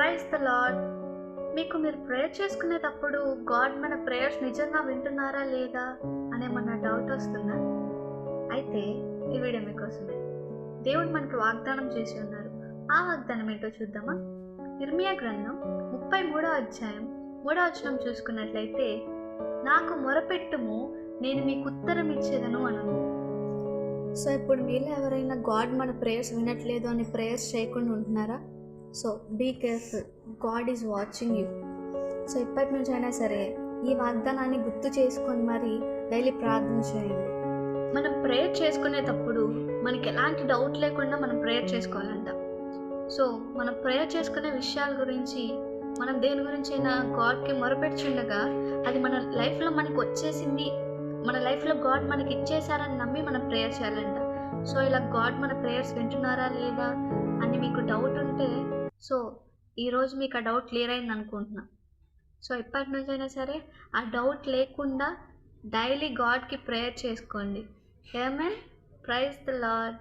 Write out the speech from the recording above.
Praise the lord. మీకు మీరు prayer చేసుకునేటప్పుడు గాడ్ మన ప్రేయర్స్ నిజంగా వింటున్నారా లేదా అనేమన్నా డౌట్ వస్తుందా? అయితే ఈ వీడియో మీకోసమే. దేవుడు మనకి వాగ్దానం చేసి ఉన్నారు. ఆ వాగ్దానం ఏంటో చూద్దామా? ఇర్మియా గ్రంథం 33వ అధ్యాయం 3వ వచనం చూసుకున్నట్లయితే, నాకు మొరపెట్టుము, నేను మీకు ఉత్తరం ఇచ్చేదను అనుంది. సో ఇప్పుడు మీలో ఎవరైనా గాడ్ మన ప్రేయర్స్ వినట్లేదు అని ప్రేయర్స్ చేయకుండా ఉంటున్నారా? So be careful, God is watching you. So ఇప్పటి నుంచి అయినా సరే ఈ వాగ్దానాన్ని గుర్తు చేసుకొని మరి డైలీ ప్రార్థన చేయండి. మనం ప్రేయర్ చేసుకునేటప్పుడు మనకి ఎలాంటి డౌట్ లేకుండా మనం ప్రేయర్ చేసుకోవాలంట. సో మనం ప్రేయర్ చేసుకునే విషయాల గురించి మనం దేని గురించి అయినా గాడ్కి మొరపెట్టుచుండగా అది మన లైఫ్లో మనకి వచ్చేసింది, మన లైఫ్లో గాడ్ మనకి ఇచ్చేసారని నమ్మి మనం ప్రేయర్ చేయాలంట. సో ఇలా గాడ్ మన ప్రేయర్స్ వింటున్నారా లేదా అని మీకు డౌట్ ఉంటే, సో ఈరోజు మీకు ఆ డౌట్ క్లియర్ అయింది అనుకుంటున్నా. సో ఇప్పటి నుంచి అయినా సరే ఆ డౌట్ లేకుండా డైలీ గాడ్కి ప్రేయర్ చేసుకోండి. ఆమేన్. Praise the lord.